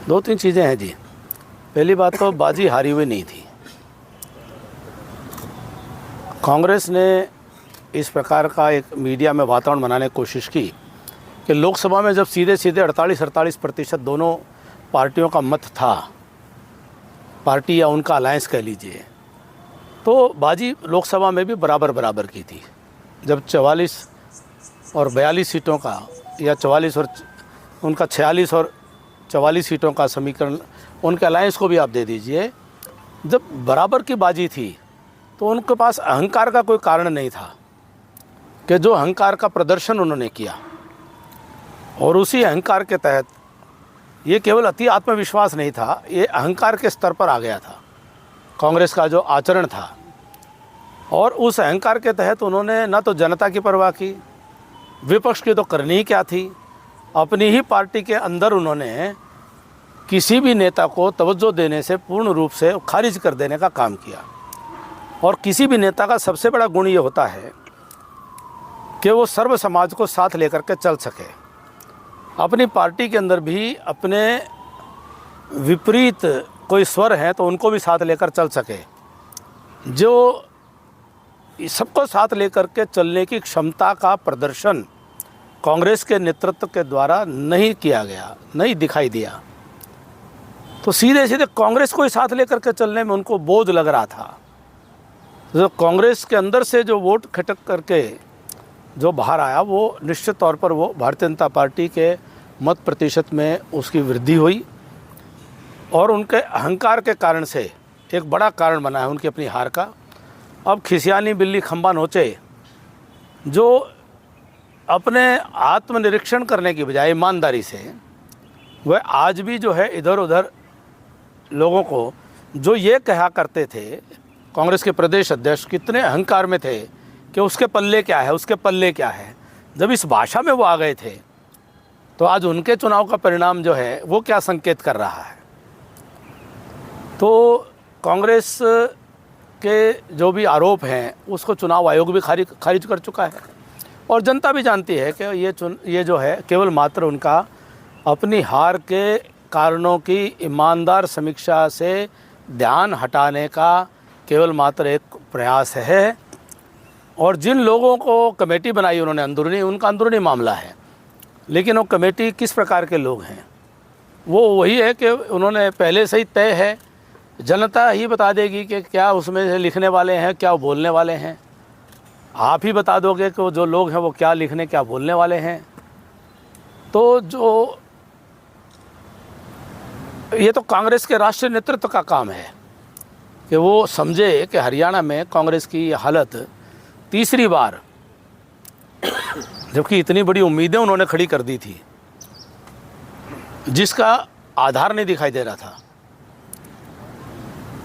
दो तीन चीज़ें हैं जी। पहली बात तो बाजी हारी हुई नहीं थी। कांग्रेस ने इस प्रकार का एक मीडिया में वातावरण बनाने की कोशिश की कि लोकसभा में जब सीधे सीधे 48-48% दोनों पार्टियों का मत था, पार्टी या उनका अलायंस कह लीजिए, तो बाजी लोकसभा में भी बराबर बराबर की थी। जब 44 और 42 सीटों का या 44 और उनका 46 और 44 सीटों का समीकरण, उनके अलायंस को भी आप दे दीजिए, जब बराबर की बाजी थी तो उनके पास अहंकार का कोई कारण नहीं था कि जो अहंकार का प्रदर्शन उन्होंने किया, और उसी अहंकार के तहत ये केवल अति आत्मविश्वास नहीं था, ये अहंकार के स्तर पर आ गया था कांग्रेस का जो आचरण था। और उस अहंकार के तहत उन्होंने न तो जनता की परवाह की, विपक्ष की तो करनी ही क्या थी, अपनी ही पार्टी के अंदर उन्होंने किसी भी नेता को तवज्जो देने से पूर्ण रूप से खारिज कर देने का काम किया। और किसी भी नेता का सबसे बड़ा गुण ये होता है कि वो सर्व समाज को साथ लेकर के चल सके। अपनी पार्टी के अंदर भी अपने विपरीत कोई स्वर हैं तो उनको भी साथ लेकर चल सके। जो सबको साथ लेकर के चलने की क्षमता का प्रदर्शन कांग्रेस के नेतृत्व के द्वारा नहीं किया गया, नहीं दिखाई दिया। तो सीधे सीधे कांग्रेस को ही साथ लेकर के चलने में उनको बोझ लग रहा था। जो कांग्रेस के अंदर से जो वोट खटक करके जो बाहर आया, वो निश्चित तौर पर वो भारतीय जनता पार्टी के मत प्रतिशत में उसकी वृद्धि हुई, और उनके अहंकार के कारण से एक बड़ा कारण बना है उनकी अपनी हार का। अब खिसियानी बिल्ली खंबा नोचे, जो अपने आत्मनिरीक्षण करने की बजाय ईमानदारी से वह आज भी जो है इधर उधर लोगों को जो ये कहा करते थे, कांग्रेस के प्रदेश अध्यक्ष कितने अहंकार में थे कि उसके पल्ले क्या है, उसके पल्ले क्या है, जब इस भाषा में वो आ गए थे तो आज उनके चुनाव का परिणाम जो है वो क्या संकेत कर रहा है। तो कांग्रेस के जो भी आरोप हैं उसको चुनाव आयोग भी खारिज कर चुका है, और जनता भी जानती है कि ये जो है केवल मात्र उनका अपनी हार के कारणों की ईमानदार समीक्षा से ध्यान हटाने का केवल मात्र एक प्रयास है। और जिन लोगों को कमेटी बनाई उन्होंने अंदरूनी, उनका अंदरूनी मामला है, लेकिन वो कमेटी किस प्रकार के लोग हैं वो वही है कि उन्होंने पहले से ही तय है, जनता ही बता देगी कि क्या उसमें से लिखने वाले हैं, क्या बोलने वाले हैं। आप ही बता दोगे कि जो लोग हैं वो क्या लिखने क्या बोलने वाले हैं। तो जो ये तो कांग्रेस के राष्ट्रीय नेतृत्व का काम है कि वो समझे कि हरियाणा में कांग्रेस की हालत तीसरी बार, जबकि इतनी बड़ी उम्मीदें उन्होंने खड़ी कर दी थी जिसका आधार नहीं दिखाई दे रहा था।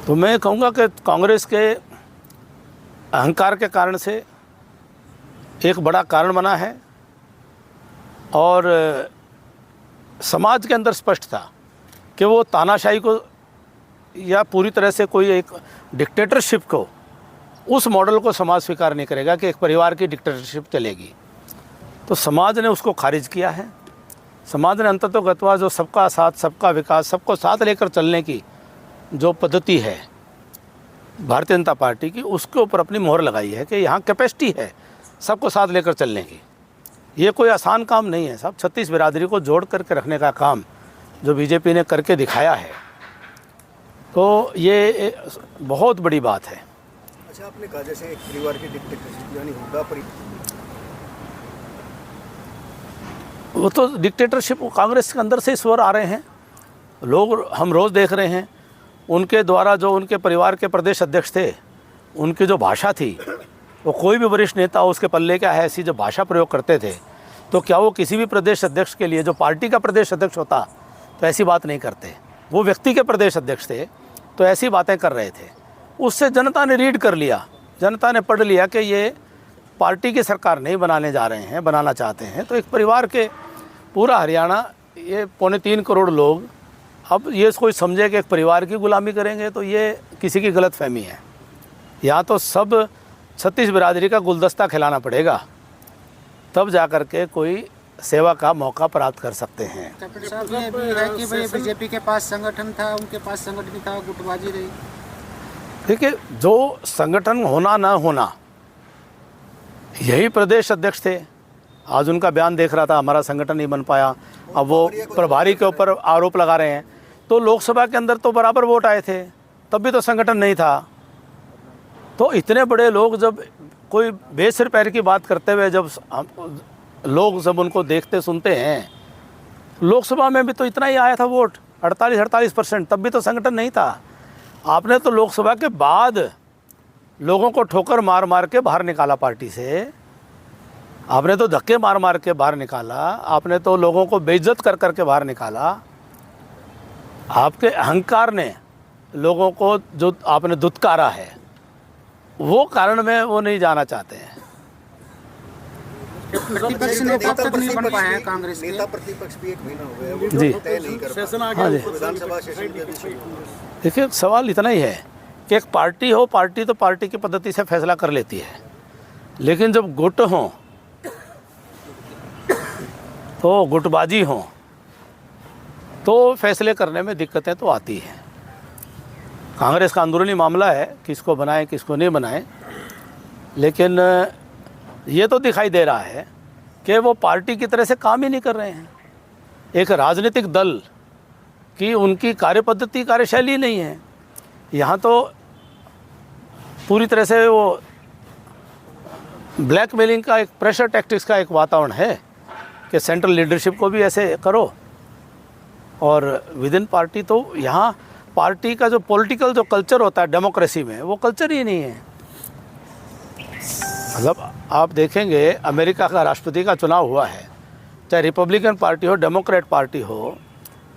तो मैं कहूँगा कि कांग्रेस के अहंकार के कारण से एक बड़ा कारण बना है, और समाज के अंदर स्पष्ट था कि वो तानाशाही को या पूरी तरह से कोई एक डिक्टेटरशिप को, उस मॉडल को समाज स्वीकार नहीं करेगा कि एक परिवार की डिक्टेटरशिप चलेगी। तो समाज ने उसको खारिज किया है। समाज ने अंततोगत्वा जो सबका साथ, सबका विकास, सबको साथ लेकर चलने की जो पद्धति है भारतीय जनता पार्टी की, उसके ऊपर अपनी मोहर लगाई है कि यहाँ कैपेसिटी है सबको साथ लेकर चलने की। ये कोई आसान काम नहीं है साहब। 36 बिरादरी को जोड़ करके रखने का काम जो बीजेपी ने करके दिखाया है, तो ये बहुत बड़ी बात है। अच्छा, आपने कहा जैसे एक परिवार की डिक्टेटरशिप यानी हुड्डा वो तो डिक्टेटरशिप कांग्रेस के अंदर से स्वर आ रहे हैं, लोग हम रोज़ देख रहे हैं। उनके द्वारा जो उनके परिवार के प्रदेश अध्यक्ष थे, उनकी जो भाषा थी, वो कोई भी वरिष्ठ नेता उसके पल्ले क्या है ऐसी जो भाषा प्रयोग करते थे, तो क्या वो किसी भी प्रदेश अध्यक्ष के लिए, जो पार्टी का प्रदेश अध्यक्ष होता तो ऐसी बात नहीं करते। वो व्यक्ति के प्रदेश अध्यक्ष थे तो ऐसी बातें कर रहे थे। उससे जनता ने रीड कर लिया, जनता ने पढ़ लिया कि ये पार्टी की सरकार नहीं बनाने जा रहे हैं, बनाना चाहते हैं। तो एक परिवार के पूरा हरियाणा, ये 3.25 करोड़ लोग, अब ये कोई समझे कि एक परिवार की गुलामी करेंगे तो ये किसी की गलतफहमी है। यहाँ तो सब 36 बिरादरी का गुलदस्ता खिलाना पड़ेगा, तब जा कर के कोई सेवा का मौका प्राप्त कर सकते हैं। कपिल साहब ये भी है कि भाई बीजेपी के पास संगठन था, उनके पास संगठन नहीं था, गुटबाजी रही। देखिए, जो संगठन होना ना होना, यही प्रदेश अध्यक्ष थे। आज उनका बयान देख रहा था, हमारा संगठन नहीं बन पाया। अब वो प्रभारी के ऊपर आरोप लगा रहे हैं। तो लोकसभा के अंदर तो बराबर वोट आए थे, तब भी तो संगठन नहीं था। तो इतने बड़े लोग जब कोई बेसिर पैर की बात करते हुए जब लोग जब उनको देखते सुनते हैं, लोकसभा में भी तो इतना ही आया था वोट, 48% तब भी तो संगठन नहीं था। आपने तो लोकसभा के बाद लोगों को ठोकर मार मार के बाहर निकाला पार्टी से, आपने तो धक्के मार मार के बाहर निकाला, आपने तो लोगों को बेइज्जत कर कर के बाहर निकाला। आपके अहंकार ने लोगों को जो आपने दुत्कारा है, वो कारण में वो नहीं जाना चाहते हैं। प्रतिपक्ष नेता तक नहीं बन पाए हैं कांग्रेस के। नेता प्रतिपक्ष भी 1 महीना हो गया, वो जी। तय नहीं कर पाए। हाँ जी, विधानसभा सेशन भी अभी शुरू हुआ। देखिए, सवाल इतना ही है कि एक पार्टी हो, पार्टी तो पार्टी की पद्धति से फैसला कर लेती है, लेकिन जब गुट हों तो गुटबाजी हों तो फैसले करने में दिक्कतें तो आती हैं। कांग्रेस का अंदरूनी मामला है, किसको बनाएं किसको नहीं बनाएं, लेकिन ये तो दिखाई दे रहा है कि वो पार्टी की तरह से काम ही नहीं कर रहे हैं। एक राजनीतिक दल की उनकी कार्यपद्धति कार्यशैली नहीं है। यहाँ तो पूरी तरह से वो ब्लैकमेलिंग का, एक प्रेशर टैक्टिक्स का एक वातावरण है कि सेंट्रल लीडरशिप को भी ऐसे करो, और विद इन पार्टी तो यहाँ पार्टी का जो पॉलिटिकल जो कल्चर होता है डेमोक्रेसी में, वो कल्चर ही नहीं है। मतलब आप देखेंगे, अमेरिका का राष्ट्रपति का चुनाव हुआ है, चाहे रिपब्लिकन पार्टी हो डेमोक्रेट पार्टी हो,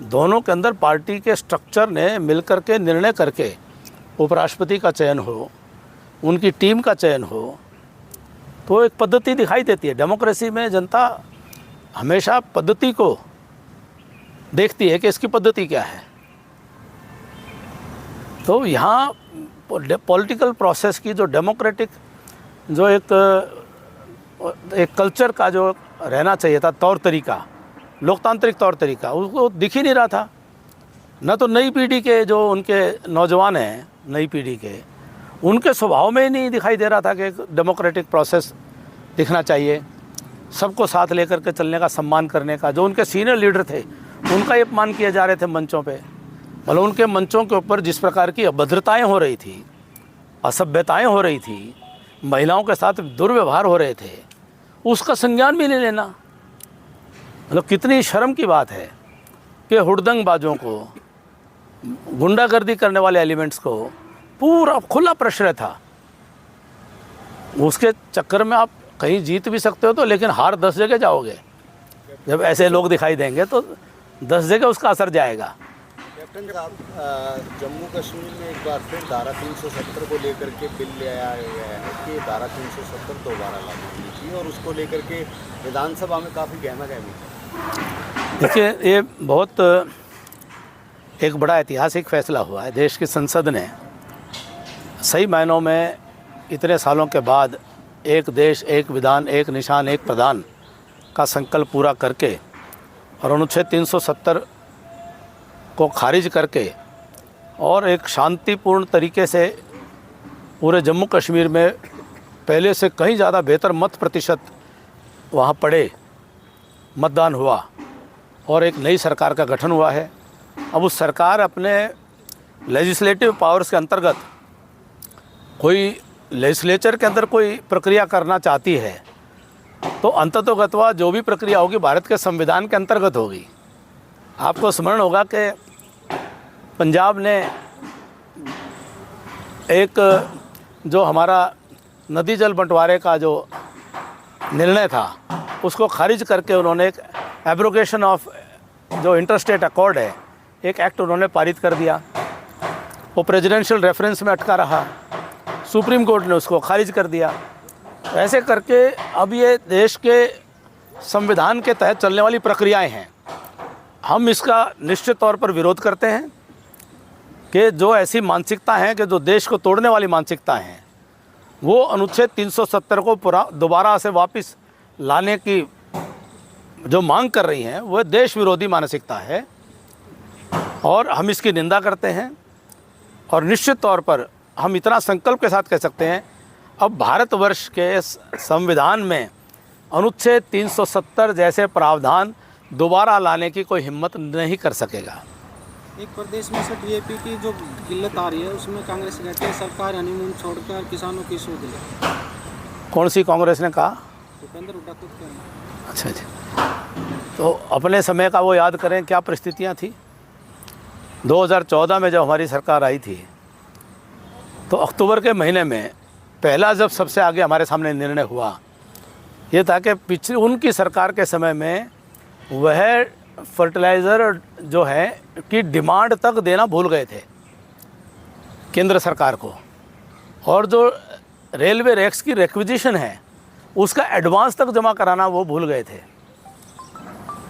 दोनों के अंदर पार्टी के स्ट्रक्चर ने मिलकर के निर्णय करके उपराष्ट्रपति का चयन हो, उनकी टीम का चयन हो, तो एक पद्धति दिखाई देती है। डेमोक्रेसी में जनता हमेशा पद्धति को देखती है कि इसकी पद्धति क्या है। तो यहाँ पॉलिटिकल प्रोसेस की जो डेमोक्रेटिक जो एक कल्चर का जो रहना चाहिए था, तौर तरीका, लोकतांत्रिक तौर तरीका, उसको दिख ही नहीं रहा था। न तो नई पीढ़ी के जो उनके नौजवान हैं, नई पीढ़ी के, उनके स्वभाव में ही नहीं दिखाई दे रहा था कि एक डेमोक्रेटिक प्रोसेस दिखना चाहिए, सबको साथ लेकर के चलने का, सम्मान करने का। जो उनके सीनियर लीडर थे, उनका ही अपमान किए जा रहे थे मंचों पे। मतलब उनके मंचों के ऊपर जिस प्रकार की अभद्रताएं हो रही थी, असभ्यताएं हो रही थी, महिलाओं के साथ दुर्व्यवहार हो रहे थे, उसका संज्ञान भी नहीं लेना। मतलब कितनी शर्म की बात है कि हुड़दंगबाजों को, गुंडागर्दी करने वाले एलिमेंट्स को पूरा खुला प्रश्रय था। उसके चक्कर में आप कहीं जीत भी सकते हो तो, लेकिन हार 10 जगह जाओगे। जब ऐसे लोग दिखाई देंगे तो 10 जगह उसका असर जाएगा। कैप्टन साहब, जम्मू कश्मीर में एक बार फिर धारा 370 को लेकर के बिल ले आया गया है कि धारा 370 दोबारा लागू होनी चाहिए, और उसको लेकर के विधानसभा में काफ़ी गहमा-गहमी है। देखिए, ये बहुत एक बड़ा ऐतिहासिक फैसला हुआ है। देश की संसद ने सही मायनों में इतने सालों के बाद एक देश, एक विधान, एक निशान, एक प्रधान का संकल्प पूरा करके और अनुच्छेद 370 को खारिज करके और एक शांतिपूर्ण तरीके से पूरे जम्मू कश्मीर में पहले से कहीं ज़्यादा बेहतर मत प्रतिशत वहाँ पड़े, मतदान हुआ और एक नई सरकार का गठन हुआ है। अब उस सरकार अपने लेजिस्लेटिव पावर्स के अंतर्गत कोई लेजिस्लेचर के अंदर कोई प्रक्रिया करना चाहती है तो अंततोगत्वा जो भी प्रक्रिया होगी भारत के संविधान के अंतर्गत होगी। आपको स्मरण होगा कि पंजाब ने एक जो हमारा नदी जल बंटवारे का जो निर्णय था उसको खारिज करके उन्होंने एक एब्रोगेशन ऑफ जो इंटरस्टेट अकॉर्ड है, एक एक्ट उन्होंने पारित कर दिया। वो प्रेसिडेंशियल रेफरेंस में अटका रहा, सुप्रीम कोर्ट ने उसको खारिज कर दिया। ऐसे करके अब ये देश के संविधान के तहत चलने वाली प्रक्रियाएं हैं। हम इसका निश्चित तौर पर विरोध करते हैं कि जो ऐसी मानसिकता हैं कि जो देश को तोड़ने वाली मानसिकता हैं, वो अनुच्छेद 370 को दोबारा से वापस लाने की जो मांग कर रही हैं वह देश विरोधी मानसिकता है और हम इसकी निंदा करते हैं। और निश्चित तौर पर हम इतना संकल्प के साथ कह सकते हैं, अब भारतवर्ष के संविधान में अनुच्छेद 370 जैसे प्रावधान दोबारा लाने की कोई हिम्मत नहीं कर सकेगा। एक प्रदेश में से डीएपी की जो किल्लत आ रही है उसमें कांग्रेस कहती है सरकार हनीमून छोड़कर किसानों की सूद ले। कौन सी कांग्रेस ने कहा? भूपेंद्र हुड्डा खुद कहना है। अच्छा जी, तो अपने समय का वो याद करें क्या परिस्थितियां थी। 2014 में जब हमारी सरकार आई थी तो अक्टूबर के महीने में पहला जब सबसे आगे हमारे सामने निर्णय हुआ ये था कि पिछली उनकी सरकार के समय में वह फर्टिलाइज़र जो है की डिमांड तक देना भूल गए थे केंद्र सरकार को, और जो रेलवे रैक्स की रिक्विजिशन है उसका एडवांस तक जमा कराना वो भूल गए थे।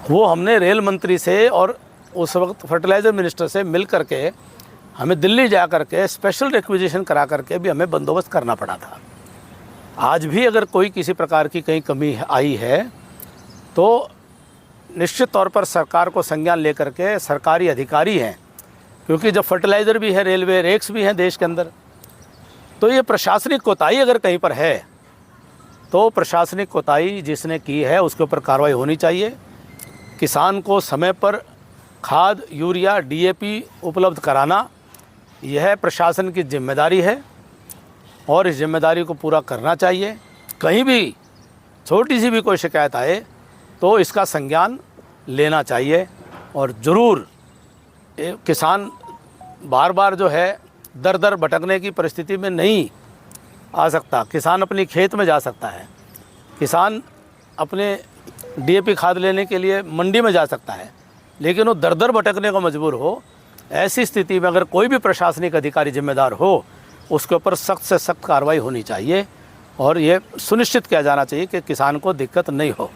वो हमने रेल मंत्री से और उस वक्त फर्टिलाइज़र मिनिस्टर से मिल करके हमें दिल्ली जा करके स्पेशल रिक्विजिशन करा करके भी हमें बंदोबस्त करना पड़ा था। आज भी अगर कोई किसी प्रकार की कहीं कमी आई है तो निश्चित तौर पर सरकार को संज्ञान लेकर के सरकारी अधिकारी हैं, क्योंकि जब फर्टिलाइज़र भी है, रेलवे रेक्स भी हैं देश के अंदर, तो ये प्रशासनिक कोताही अगर कहीं पर है तो प्रशासनिक कोताही जिसने की है उसके ऊपर कार्रवाई होनी चाहिए। किसान को समय पर खाद, यूरिया, डीएपी उपलब्ध कराना यह प्रशासन की जिम्मेदारी है और इस जिम्मेदारी को पूरा करना चाहिए। कहीं भी छोटी सी भी कोई शिकायत आए तो इसका संज्ञान लेना चाहिए और ज़रूर किसान बार बार जो है दर दर भटकने की परिस्थिति में नहीं आ सकता। किसान अपनी खेत में जा सकता है, किसान अपने डीएपी खाद लेने के लिए मंडी में जा सकता है, लेकिन वो दर दर भटकने को मजबूर हो, ऐसी स्थिति में अगर कोई भी प्रशासनिक अधिकारी जिम्मेदार हो उसके ऊपर सख्त से सख्त कार्रवाई होनी चाहिए और ये सुनिश्चित किया जाना चाहिए कि किसान को दिक्कत नहीं हो।